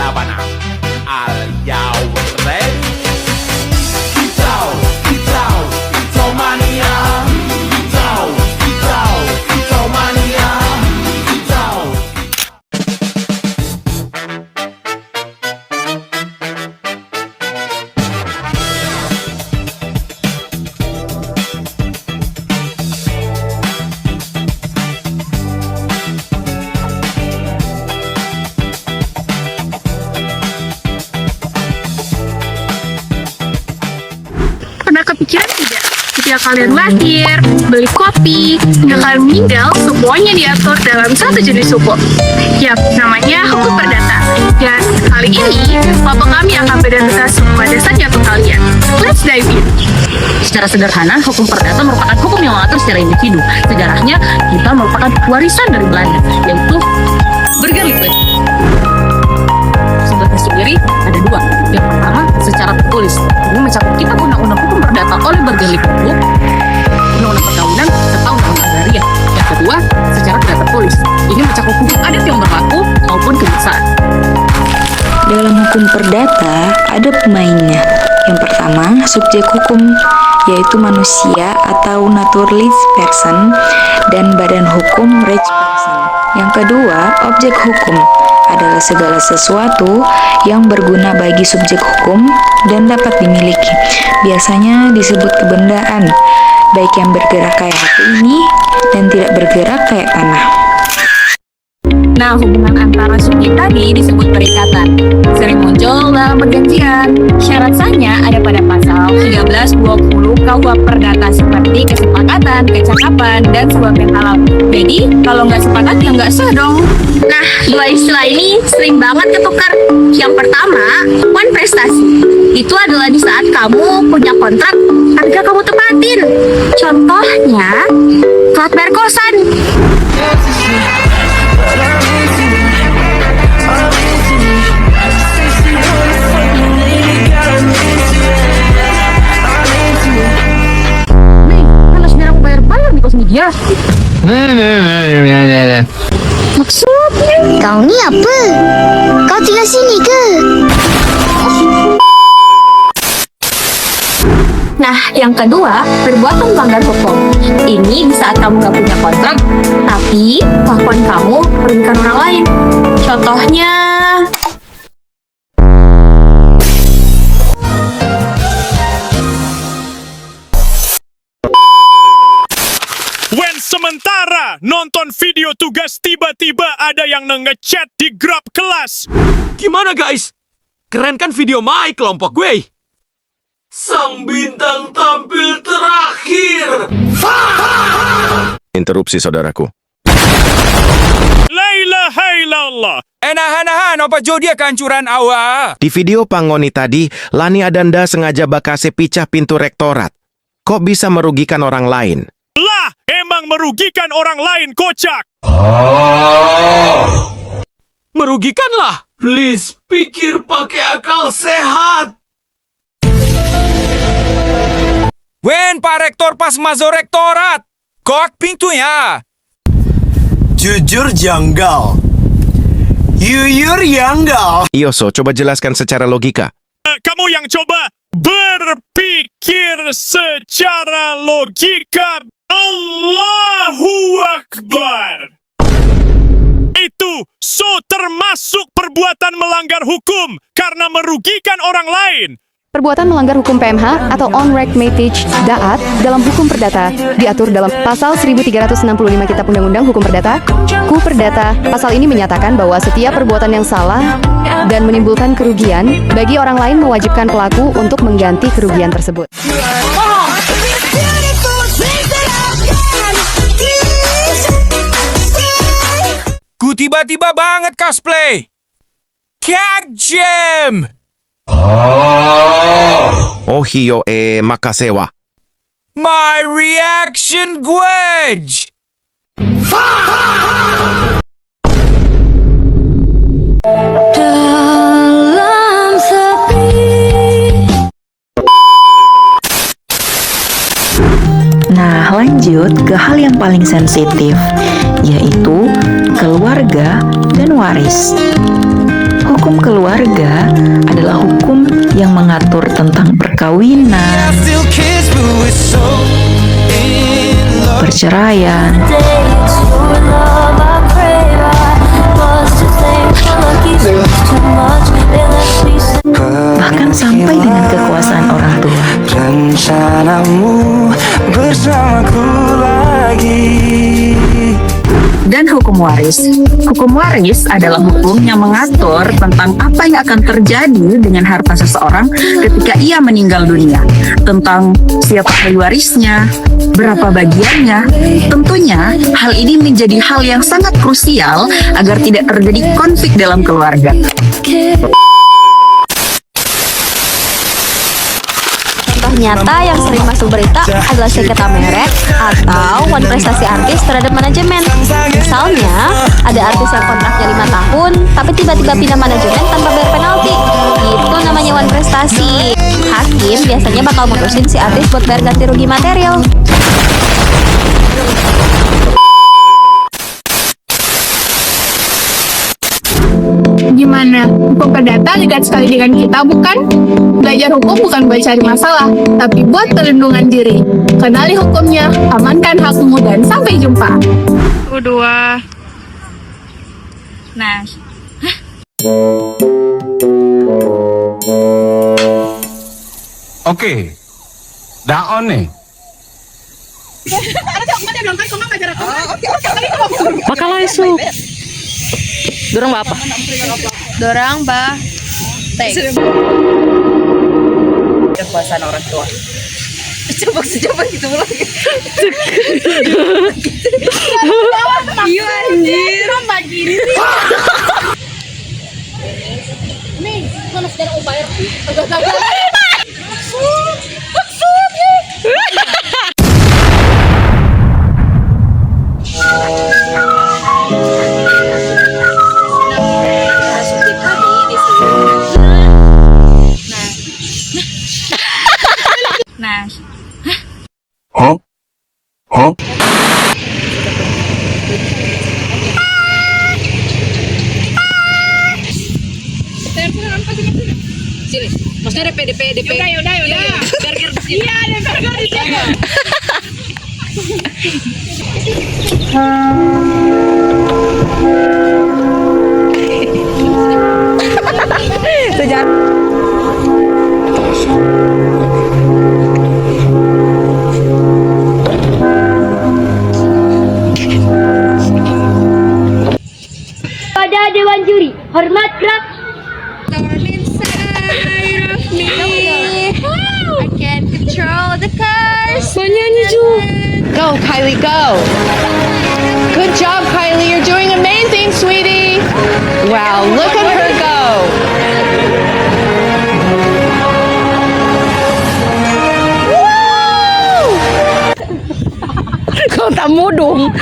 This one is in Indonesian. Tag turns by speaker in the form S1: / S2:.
S1: Sabana. Are you ready? Kicau, kicau, kicau mania. Kicau, kicau, kicau mania. Kicau.
S2: Pernah kepikiran tidak? Ketika kalian lahir, beli kopi, hingga kalian meninggal, semuanya diatur dalam satu jenis hukum. Yap, namanya hukum perdata. Dan kali ini, Papa kami akan berdasar semua dasarnya untuk kalian. Let's dive in.
S3: Secara sederhana, hukum perdata merupakan hukum yang mengatur secara individu. Sejarahnya, kita merupakan warisan dari Belanda, yaitu Burgerlijk. Sumbernya sendiri ada dua. Yang pertama, secara tertulis. Ini mencakup kitab undang-undang hukum perdata oleh Burgerlijk itu, undang-undang perkawinan, serta undang-undang agraria. Yang kedua, secara tidak tertulis. Ini mencakup hukum adat yang berlaku maupun kebiasaan.
S4: Dalam hukum perdata ada pemainnya. Yang pertama, subjek hukum, yaitu manusia atau naturalized person, dan badan hukum rich person. Yang kedua, objek hukum adalah segala sesuatu yang berguna bagi subjek hukum dan dapat dimiliki. Biasanya disebut kebendaan, baik yang bergerak kayak HP ini dan tidak bergerak kayak tanah.
S3: Nah, hubungan antara subjek tadi disebut perikatan. Sering muncul dalam perjanjian. Syarat sahnya ada pada pasal 1320 KUH Perdata seperti kesepakatan, kecakapan, dan sebuah halal. Jadi, kalau nggak sepakat ya nggak sah dong.
S2: Nah, dua istilah ini sering banget ketukar. Yang pertama, prestasi. Itu adalah di saat kamu punya kontrak, harga kamu tepatin. Contohnya, telat bayar kosan.
S3: Kan harus biar aku bayar di kos media.
S2: Maksudnya?
S5: Kau ni apa? Kau tinggal sini ke?
S2: Nah, yang kedua, perbuatan melanggar hukum. Ini di saat kamu nggak punya kontrak, tapi kelakuan kamu merugikan orang lain. Contohnya,
S6: When sementara nonton video tugas tiba-tiba ada yang nge-chat di grup kelas.
S7: Gimana guys? Keren kan video Mai kelompok gue? Sang bintang tampil terakhir.
S8: Interupsi saudaraku.
S6: La ilaha illallah.
S7: Nahan, apa jodia kehancuran awak?
S8: Di video Pangoni tadi, Lani Adanda sengaja bakase picah pintu rektorat. Kok bisa merugikan orang lain?
S6: Lah, emang merugikan orang lain, kocak.
S7: Merugikanlah. Please, pikir pakai akal sehat. Wen, Pak Rektor pas masuk rektorat. Kok pintunya?
S9: Jujur janggal. Yuyur janggal.
S8: Ioso, coba jelaskan secara logika.
S6: Kamu yang coba berpikir secara logika. Allahu Akbar. Itu termasuk perbuatan melanggar hukum karena merugikan orang lain.
S10: Perbuatan melanggar hukum PMH atau on-rank-matage daat dalam hukum perdata diatur dalam pasal 1365 Kitab Undang-Undang Hukum Perdata. KUH Perdata, pasal ini menyatakan bahwa setiap perbuatan yang salah dan menimbulkan kerugian bagi orang lain mewajibkan pelaku untuk mengganti kerugian tersebut.
S7: Ku tiba-tiba banget cosplay. Cat Jam.
S8: Ohio makasewa.
S7: My reaction wedge.
S5: Dalam sepi.
S4: Nah, lanjut ke hal yang paling sensitif, yaitu keluarga dan waris. Hukum hukum keluarga adalah hukum yang mengatur tentang perkawinan, perceraian, bahkan sampai dengan kekuasaan orang tua.
S9: Rencanamu bersamaku lagi.
S3: Dan hukum waris. Hukum waris adalah hukum yang mengatur tentang apa yang akan terjadi dengan harta seseorang ketika ia meninggal dunia. Tentang siapa ahli warisnya, berapa bagiannya. Tentunya hal ini menjadi hal yang sangat krusial agar tidak terjadi konflik dalam keluarga.
S5: Contoh nyata yang sering masuk berita adalah sengketa merek atau wan prestasi artis terhadap manajemen. Misalnya, ada artis yang kontraknya 5 tahun, tapi tiba-tiba pindah manajemen tanpa bayar penalti. Itu namanya wan prestasi. Hakim biasanya bakal mutusin si artis buat bayar ganti rugi material.
S2: Gimana? Hukum perdata dekat sekali dengan kita, bukan? Belajar hukum bukan buat cari masalah, tapi buat perlindungan diri. Kenali hukumnya, amankan hakmu, dan sampai jumpa. Kedua.
S3: Nah,
S1: Oke. Daon nih.
S10: Makalah isu. Dorang apa? Dorang bah.
S3: kekuasaan orang tua. Coba gitu lagi. Iya anjir. Begini sih. Nih, mana sekarang mau bayar? Sini, maksudnya DP. Udah. Burger di sini. Iya, ada burger di sini.
S10: Sejak
S5: Pada Dewan Juri, hormat gerak. I can control the cars.
S10: Go, Kylie, go. Good job, Kylie. You're doing amazing, sweetie. Wow, look at her go. Woo! Kau tak mudung.